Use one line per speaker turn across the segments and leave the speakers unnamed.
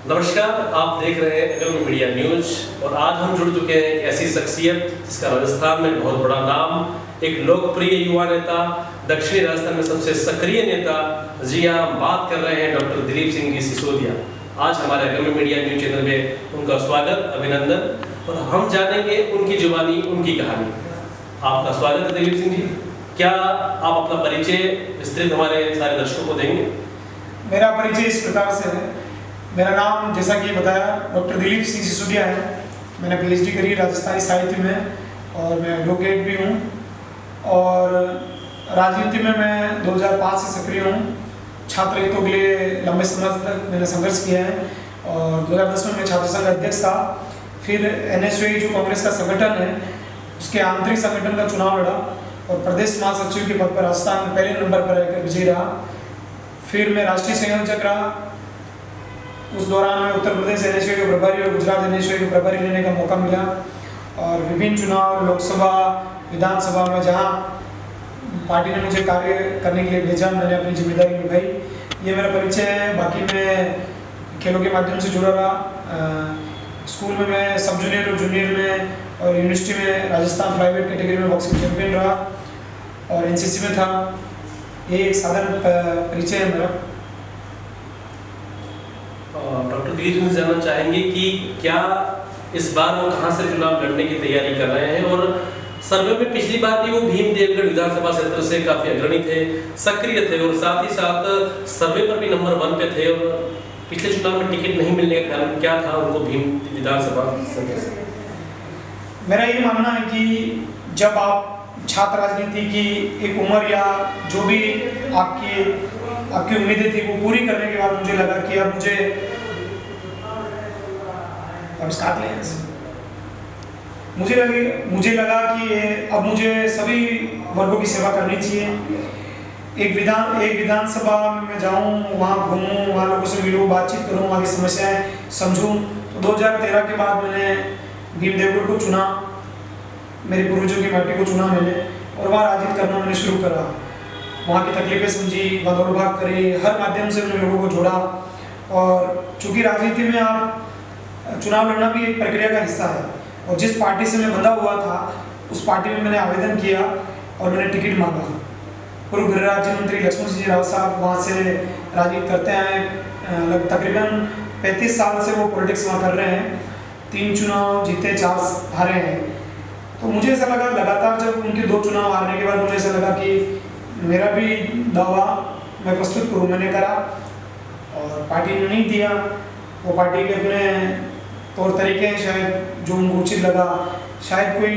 नमस्कार, आप देख रहे हैं एगल मीडिया न्यूज और आज हम जुड़ चुके हैं एक ऐसी शख्सियत जिसका राजस्थान में बहुत बड़ा नाम, एक लोकप्रिय युवा नेता, दक्षिणी राजस्थान में सबसे सक्रिय नेता। जी हाँ, हम बात कर रहे हैं डॉक्टर दिलीप सिंह जी सिसोदिया। आज हमारे एगल मीडिया न्यूज चैनल में उनका स्वागत, अभिनंदन और हम जानेंगे उनकी जुबानी, उनकी कहानी। आपका स्वागत है दिलीप सिंह जी। क्या आप अपना परिचय विस्तृत हमारे सारे दर्शकों को देंगे?
मेरा परिचय इस प्रकार से है। मेरा नाम जैसा कि बताया डॉक्टर दिलीप सिंह सिसोदिया है। मैंने पीएचडी करी है राजस्थानी साहित्य में और मैं एडवोकेट भी हूँ और राजनीति में मैं 2005 से सक्रिय हूँ। छात्र हितों के लिए लंबे समय तक मैंने संघर्ष किया है और 2010 में मैं छात्र संघ अध्यक्ष था। फिर एनएसयूआई जो कांग्रेस का संगठन है उसके आंतरिक संगठन का चुनाव लड़ा और प्रदेश महासचिव के पद पर राजस्थान में पहले नंबर पर रहकर विजयी रहा। फिर मैं राष्ट्रीय संयोजक रहा। उस दौरान मैं उत्तर प्रदेश एनएसयूआई के प्रभारी और गुजरात एनएसयूआई के प्रभारी लेने का मौका मिला और विभिन्न चुनाव, लोकसभा, विधानसभा में जहां पार्टी ने मुझे कार्य करने के लिए भेजा, मैंने अपनी जिम्मेदारी निभाई। ये मेरा परिचय है। बाकी मैं खेलों के माध्यम से जुड़ा रहा। स्कूल में मैं सब जूनियर और जूनियर में और यूनिवर्सिटी में राजस्थान प्राइवेट कैटेगरी में बॉक्सिंग चैंपियन रहा और एनसीसी में था। ये एक साधारण परिचय है मेरा।
डॉक्टर दिलीप सिंह जानना चाहेंगे कि क्या इस बार वो कहाँ से चुनाव लड़ने की तैयारी कर रहे हैं और सर्वे में पिछली बार भी वो भीम देवगढ़ विधानसभा क्षेत्र से काफी अग्रणी थे, सक्रिय थे और साथ ही साथ सर्वे पर भी नंबर 1 पे थे और पिछले चुनाव में टिकट नहीं मिलने का कारण क्या था उनको भीम विधानसभा क्षेत्र से?
मेरा ये मानना है कि जब आप छात्र राजनीति की एक उम्र या जो भी आपकी उम्मीदें थी वो पूरी करने के बाद मुझे लगा कि अब मुझे लगा कि अब मुझे सभी वर्गों की सेवा करनी चाहिए। एक विधानसभा में मैं जाऊं, वहाँ घूमूं, वहाँ लोगों से मिलूं, बातचीत करूं, वहाँ की समस्याएं समझूं। तो 2013 के बाद मैंने भीम देवगढ़ को चुना, मेरे पूर्वजों की माटी को चुना मैंने और वहाँ राजनीति करना मैंने शुरू करा। वहाँ की तकलीफें समझी, वहाँ दौड़ भाग करी, हर माध्यम से मैंने लोगों को जोड़ा। और चूंकि राजनीति में आप चुनाव लड़ना भी एक प्रक्रिया का हिस्सा है और जिस पार्टी से मैं बंधा हुआ था उस पार्टी में मैंने आवेदन किया और मैंने टिकट मांगा। पूर्व गृह राज्य मंत्री लक्ष्मण सिंह राव साहब वहाँ से राजनीति करते हैं, तकरीबन 35 साल से वो पॉलिटिक्स वहाँ कर रहे हैं। 3 चुनाव जीते, 4 हारे हैं। तो मुझे ऐसा लगा लगातार जब उनके 2 चुनाव हारने के बाद मुझे ऐसा लगा कि मेरा भी दावा मैं प्रस्तुत करूँ। मैंने करा और पार्टी ने नहीं दिया। वो पार्टी के अपने तौर तरीके हैं शायद जो उनको उचित लगा। शायद कोई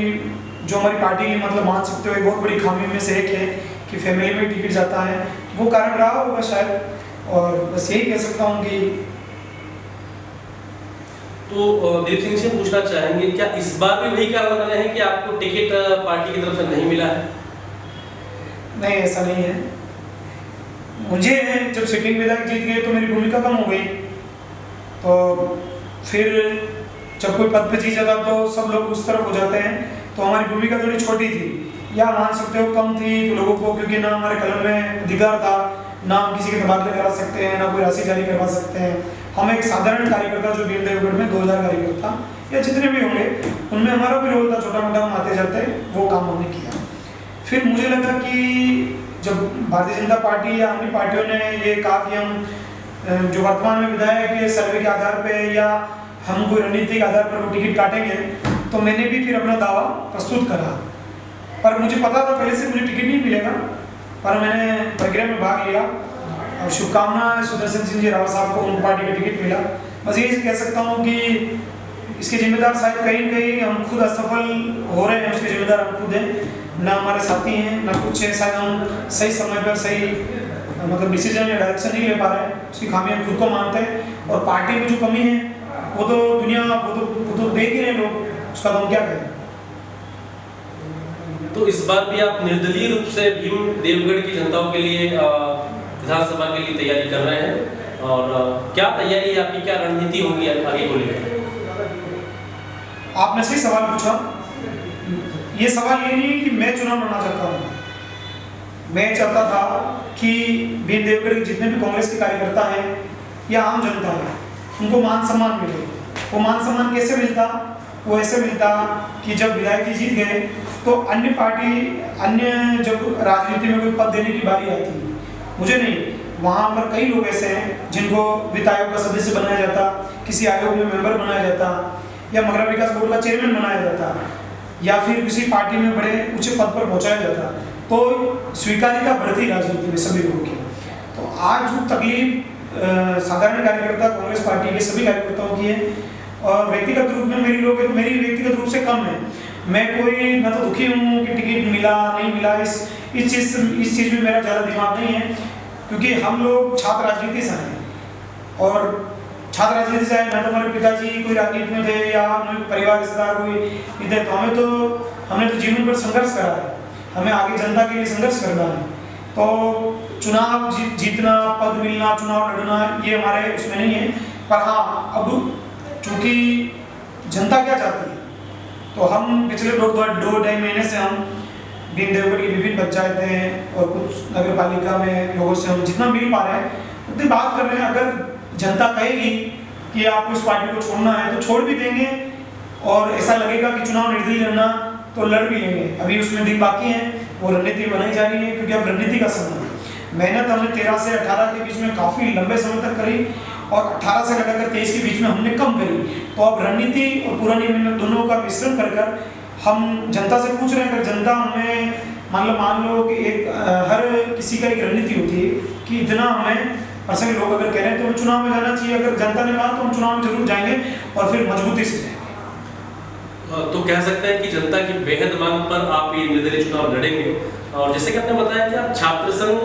जो हमारी पार्टी की मतलब मान सकते हो एक बहुत बड़ी खामी में से एक है कि फैमिली में टिकट जाता है, वो कारण रहा होगा शायद। और बस यही कह सकता हूँ कि
तो दिलीप सिंह से पूछना चाहेंगे क्या इस बार भी वही कारण बना है कि आपको टिकट पार्टी की तरफ से नहीं मिला है?
नहीं, ऐसा नहीं है। मुझे जब सिटिंग विधायक जीत गए तो मेरी भूमिका कम हो गई। तो फिर जब कोई पद पे जीत जाता तो सब लोग उस तरफ हो जाते हैं, तो हमारी भूमिका थोड़ी छोटी थी या मान सकते हो कम थी तो लोगों को, क्योंकि ना हमारे कलम में अधिकार था, ना हम किसी के तबादले करा सकते हैं, ना कोई राशि जारी करवा सकते हैं। हम एक साधारण कार्यकर्ता जो भीम देवगढ़ में 2000 कार्यकर्ता या जितने भी होंगे उनमें हमारा भी रोल था, छोटा मोटा हम आते जाते, वो काम हमने किया। फिर मुझे लगा कि जब भारतीय जनता पार्टी या अन्य पार्टियों ने ये कहा कि हम जो वर्तमान में विधायक के सर्वे के आधार पे या हम कोई रणनीतिक आधार पर वो टिकट काटेंगे, तो मैंने भी फिर अपना दावा प्रस्तुत करा। पर मुझे पता था पहले से मुझे टिकट नहीं मिलेगा, पर मैंने प्रक्रिया में भाग लिया और शुभकामनाएं सुदर्शन सिंह जी राव साहब को उन पार्टी का टिकट मिला। बस यही कह सकता हूँ कि इसके जिम्मेदार शायद कहीं न कहीं हम खुद असफल हो रहे हैं, उसके जिम्मेदार हम खुद हैं, ना हमारे साथी हैं, ना कुछ है। शायद हम सही समय पर सही मतलब डिसीजन या डायरेक्शन नहीं ले पा रहे हैं, उसकी खामी हम खुद को मानते हैं। और पार्टी में जो कमी है वो तो दुनिया वो तो देख ही रहे लोग, उसका तो हम क्या करें।
तो इस बार भी आप निर्दलीय रूप से भीम देवगढ़ की जनताओं के लिए विधानसभा के लिए तैयारी कर रहे हैं और क्या तैयारी है आपकी, क्या रणनीति होगी आगे को लेकर?
आपने सही सवाल पूछा। ये सवाल ये नहीं कि मैं चुनाव लड़ना चाहता हूँ, मैं चाहता था कि भीम देवगढ़ जितने भी कांग्रेस के कार्यकर्ता हैं या आम जनता है उनको मान सम्मान मिले। वो मान सम्मान कैसे मिलता? वो ऐसे मिलता कि जब विधायक जी जीत गए तो अन्य पार्टी, अन्य जब राजनीति में कोई पद देने की बारी आती, मुझे नहीं, वहाँ पर कई लोग ऐसे हैं जिनको वित्त आयोग का सदस्य बनाया जाता, किसी आयोग में मेंबर बनाया जाता, या मगरा विकास बोर्ड का चेयरमैन बनाया जाता, या फिर किसी पार्टी में बड़े ऊंचे पद पर पहुंचाया जाता, तो स्वीकारिता बढ़ती राजनीति में सभी लोगों की। तो आज जो तकलीफ साधारण कार्यकर्ता, कांग्रेस पार्टी के सभी कार्यकर्ताओं की है, और व्यक्तिगत रूप में मेरी व्यक्तिगत रूप से कम है। मैं कोई न तो दुखी हूँ कि टिकट मिला नहीं मिला, इस चीज़ में मेरा ज़्यादा दिमाग नहीं है, क्योंकि हम लोग छात्र राजनीति से हैं, और छात्र राजनीति से आए, मैं तो हमारे पिताजी कोई राजनीति में थे या परिवार रिश्तेदार कोई थे, तो हमने तो जीवन पर संघर्ष करा है, हमें आगे जनता के लिए संघर्ष करना है। तो चुनाव जीतना, पद मिलना, चुनाव लड़ना, ये हमारे उसमें नहीं है। पर हाँ, अब चूँकि जनता क्या चाहती है, तो हम पिछले 2-2.5 महीने से हम दीन देवगढ़ की विभिन्न पंचायतें और कुछ नगर पालिका में लोगों से हम जितना मिल पा रहे हैं उतनी बात कर रहे हैं। अगर जनता कहेगी कि आपको इस पार्टी को छोड़ना है तो छोड़ भी देंगे, और ऐसा लगेगा कि चुनाव निर्दलीय लड़ना तो लड़ भी लेंगे। अभी उसमें दिन बाकी हैं, वो रणनीति बनाई जा रही है, क्योंकि अब रणनीति का समय है। मेहनत हमने 13 से 18 के बीच में काफ़ी लंबे समय तक करी, और 18 से लगाकर 23 के बीच में हमने कम करी। तो अब रणनीति और पुरानी मेहनत दोनों का मिश्रण कर हम जनता से पूछ रहे हैं। अगर जनता हमें मान लो कि हर किसी का एक रणनीति होती है कि इतना हमें परसेंट लोग अगर कह रहे हैं तो हमें चुनाव में जाना चाहिए। अगर जनता ने कहा तो हम चुनाव में जरूर जाएंगे, और फिर मजबूती से जाएंगे।
तो कह सकते हैं कि जनता की बेहद मांग पर आप ये निर्दलीय चुनाव लड़ेंगे। और जैसे कि आपने बताया कि आप छात्र संघ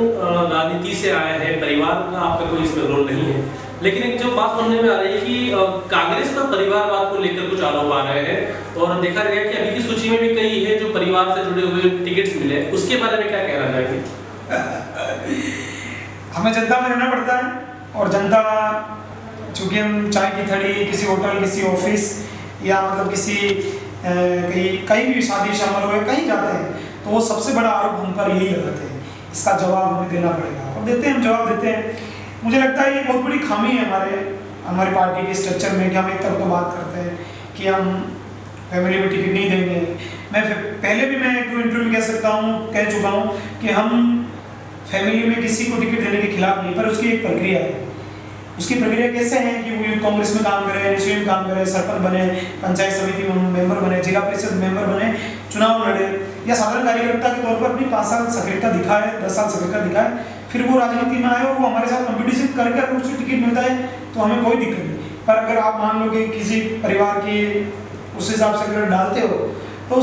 राजनीति से आए हैं, परिवार का आपका कोई इसमें रोल नहीं है, लेकिन एक जो बात सुनने में आ रही है कि कांग्रेस पर परिवारवाद को लेकर कुछ आरोप आ रहे हैं, और देखा गया कि अभी की सूची में भी कई है जो परिवार से जुड़े हुए टिकट्स मिले, उसके बारे में क्या कहना चाहेंगे?
हमें जनता में रहना पड़ता है, और जनता, चूँकि हम चाय की थड़ी, किसी होटल, किसी ऑफिस, या मतलब किसी कहीं भी शादी शामिल हुए कहीं जाते हैं, तो वो सबसे बड़ा आरोप हम पर यही लगाते हैं। इसका जवाब हमें देना पड़ेगा, और देते हैं, हम जवाब देते हैं। मुझे लगता है ये बहुत बड़ी खामी है हमारे पार्टी के स्ट्रक्चर में, कि हम एक तरफ तो बात करते हैं कि हम फैमिली में टिकट नहीं देंगे। मैं पहले भी मैं 2 इंटरव्यू में कह चुका हूँ कि हम फैमिली में किसी को टिकट देने के खिलाफ नहीं, पर उसकी एक प्रक्रिया है। उसकी प्रक्रिया कैसे है कि वो कांग्रेस में काम करे, एनएसयू में काम करे, सरपंच बने, पंचायत समिति में मेंबर बने, जिला परिषद मेंबर बने, चुनाव लड़े, या साधारण कार्यकर्ता के तौर पर अपनी 5 साल सक्रियता दिखाए, 10 साल सक्रियता दिखाए, फिर वो राजनीति में आए और वो हमारे साथ कंपटीशन करके अगर उसको टिकट मिलता है तो हमें कोई दिक्कत नहीं। पर अगर आप मान लो कि किसी परिवार की उस हिसाब से अगर डालते हो तो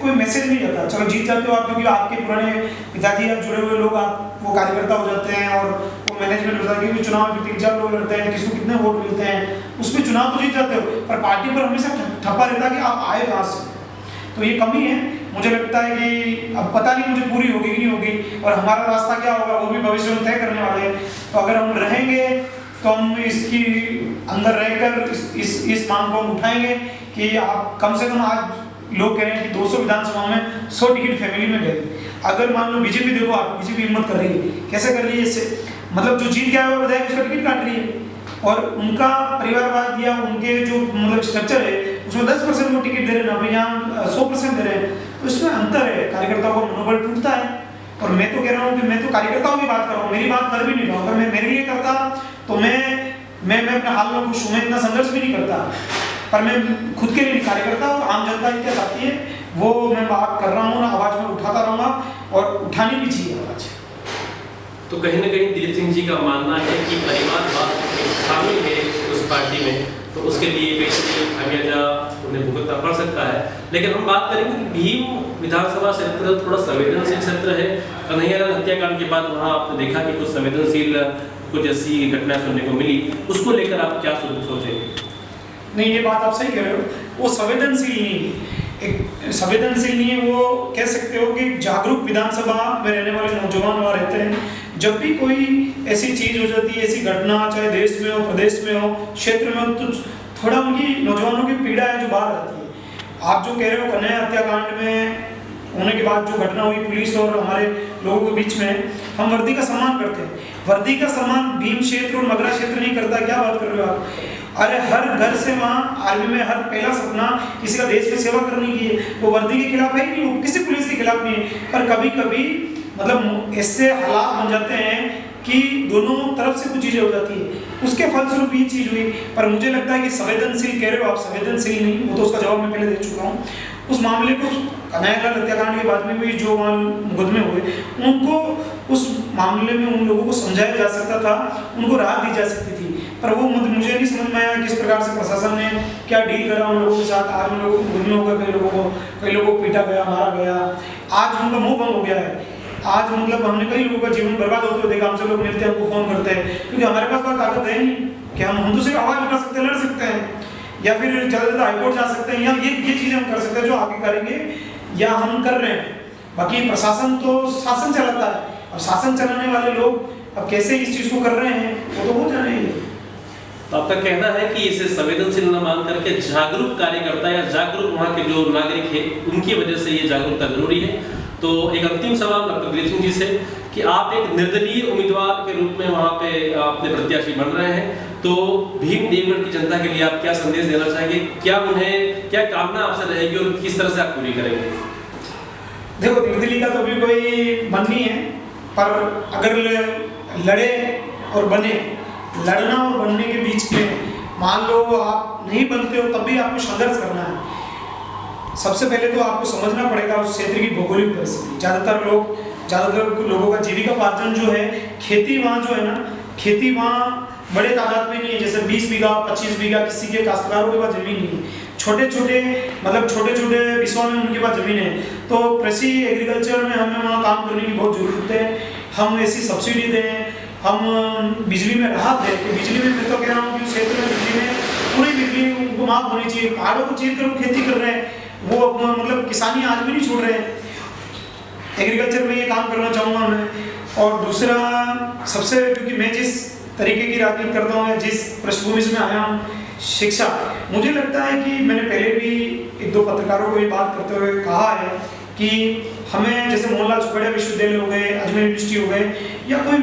कोई मैसेज नहीं जाता। चलो जीत जाते हो आप, क्योंकि आपके पुराने पिताजी या जुड़े हुए लोग आप वो कार्यकर्ता हो जाते हैं, और वो मैनेजमेंट होता है कि चुनाव में 3-4 लोग लड़ते हैं, किसको कितने वोट मिलते हैं, उसमें चुनाव तो जीत जाते हो, पर पार्टी पर हमेशा ठप्पा रहता है कि आप आए कहाँ से। तो ये कमी है। मुझे लगता है कि अब पता नहीं मुझे पूरी होगी कि नहीं होगी, और हमारा रास्ता क्या होगा वो भी भविष्य में तय करने वाले हैं। तो अगर हम रहेंगे तो हम इसकी अंदर रहकर इस मांग को हम उठाएंगे कि आप कम से कम, आज लोग कह रहे हैं कि 200 विधानसभा में 100 टिकट फैमिली में गए। अगर मान लो बीजेपी, देखो आप, बीजेपी हिम्मत कर रही है, कैसे कर रही है, इससे मतलब जो जीत गया है वो विधायक उसका टिकट काट रही है, और उनका परिवारवाद या उनके जो मतलब स्ट्रक्चर है उसमें 10% वो टिकट दे रहे हैं, ना यहाँ 100% दे रहे हैं। तो इसमें अंतर है, कार्यकर्ताओं का मनोबल टूटता है। और मैं तो कह रहा हूँ कि मैं तो कार्यकर्ताओं की बात कर रहा हूँ, मेरी बात कर भी नहीं रहा हूँ। अगर मैं मेरे लिए करता तो मैं अपने हाल में खुश हूँ, मैं इतना संघर्ष भी नहीं करता, पर मैं खुद के लिए नहीं, कार्यकर्ता और आम जनता क्या चाहती है वो मैं बात कर रहा हूँ, आवाज़ में उठाता रहूँगा, और उठानी भी चाहिए आवाज़।
तो कहीं ना कहीं दिलीप सिंह जी का मानना है कि परिवारवाद शामिल है उस पार्टी में, तो उसके लिए कई खामियाजा उन्हें भुगतना पड़ सकता है। लेकिन हम बात करेंगे कि भीम विधानसभा क्षेत्र थोड़ा संवेदनशील क्षेत्र है। कन्हैयालाल हत्याकांड के बाद वहाँ आपने देखा कि कुछ संवेदनशील कुछ ऐसी घटना सुनने को मिली, उसको लेकर आप क्या सोचेंगे?
नहीं, ये बात आप सही कह रहे हो, वो संवेदनशील नहीं है, एक संवेदनशील नहीं है, वो कह सकते हो कि जागरूक विधानसभा में रहने वाले नौजवान वहाँ रहते हैं। जब भी कोई ऐसी चीज़ हो जाती है, ऐसी घटना, चाहे देश में हो, प्रदेश में हो, क्षेत्र में हो, तो थोड़ा उनकी नौजवानों की पीड़ा है जो बाहर आती है। आप जो कह रहे हो कन्हैया हत्याकांड में होने के बाद जो घटना हुई पुलिस और हमारे लोगों के बीच में, हम वर्दी का सम्मान करते हैं। वर्दी का सम्मान भीम क्षेत्र और मगरा क्षेत्र नहीं करता। क्या बात कर रहे हो आप? अरे हर घर से वहाँ आर्मी में हर पहला सपना किसी का देश में सेवा करने की है। वो वर्दी के खिलाफ है ही नहीं, वो किसी पुलिस के खिलाफ नहीं है, पर कभी कभी मतलब ऐसे हालात बन जाते हैं कि दोनों तरफ से कुछ चीज़ें हो जाती है, उसके फलस्वरूप ये चीज़ हुई। पर मुझे लगता है कि संवेदनशील कह रहे हो आप, संवेदनशील नहीं, वो तो उसका जवाब मैं पहले दे चुका हूँ। उस मामले को कन्हैयालाल हत्याकांड के बाद में भी जो वहाँ मुकदमे हुए, उनको उस मामले में उन लोगों को समझाया जा सकता था, उनको राहत दी जा सकती थी, पर वो मुझे नहीं समझ में आया किस प्रकार से प्रशासन ने क्या डील करा उन लोगों के साथ। आज उन लोगों को मुकदमे हो गए, कई लोगों को पीटा गया, मारा गया, आज उनका मुंह बंद हो गया है। आज मतलब हमने कई लोगों का जीवन बर्बाद होते हुए देखा। हमसे लोग मिलते हैं, हमको फोन करते हैं, क्योंकि हमारे पास कोई ताकत है नहीं कि हम तो सिर्फ आवाज़ उठा सकते हैं, लड़ सकते हैं, या फिर ज़्यादा से ज़्यादा हाईकोर्ट जा सकते हैं, या ये चीज़ें हम कर सकते हैं जो आगे करेंगे या हम कर रहे हैं। बाकी प्रशासन तो शासन चलाता है, अब शासन चलाने वाले लोग अब कैसे इस चीज़ को कर रहे हैं वो तो हो जाने ही है।
तो आपका कहना है कि इसे संवेदनशील न मान करके जागरूक कार्यकर्ता या जागरूक वहाँ के जो नागरिक है उनकी वजह से ये जागरूकता जरूरी है। तो एक अंतिम सवाल डॉक्टर दिलीप सिंह जी से कि आप एक निर्दलीय उम्मीदवार के रूप में वहाँ पे अपने प्रत्याशी बन रहे हैं, तो भीम देवगढ़ की जनता के लिए आप क्या संदेश देना चाहेंगे? क्या उन्हें क्या कामना आपसे रहेगी और किस तरह से आप पूरी करेंगे?
देखो, निर्दलीय का तो अभी कोई मन नहीं है, पर अगर लड़े और बने, लड़ना और बनने के बीच में मान लो आप नहीं बनते हो तब भी आपको संघर्ष करना है। सबसे पहले तो आपको समझना पड़ेगा उस क्षेत्र की भौगोलिक परिस्थिति। ज़्यादातर लोगों का जीविकोपार्जन जो है खेती, वहाँ जो है ना, खेती वहाँ बड़े तादाद में नहीं है। जैसे 20 बीघा 25 बीघा किसी के काश्तकारों के पास जमीन नहीं है, छोटे छोटे विश्वा में उनके पास जमीन है। तो कृषि एग्रीकल्चर में हमें वहाँ काम करने की बहुत ज़रूरत है। हम ऐसी सब्सिडी दें, हम बिजली में राहत दें। तो बिजली में मैं तो कह रहा हूँ कि उस क्षेत्र में बिजली में पूरी बिजली उनको माफ होनी चाहिए। पहाड़ों को चीर कर वो खेती कर रहे हैं, वो मतलब किसानी आज भी नहीं छोड़ रहे हैं। एग्रीकल्चर में ये काम करना चाहूँगा मैं। और दूसरा सबसे, क्योंकि मैं जिस तरीके की राजनीति करता हूँ या जिस पृष्ठभूमि से मैं आया हूँ, शिक्षा, मुझे लगता है कि मैंने पहले भी एक दो पत्रकारों को ये बात करते हुए कहा है कि हमें जैसे मोहनलाल सुखड़िया विश्वविद्यालय हो गए, अजमेर यूनिवर्सिटी हो गए, या कोई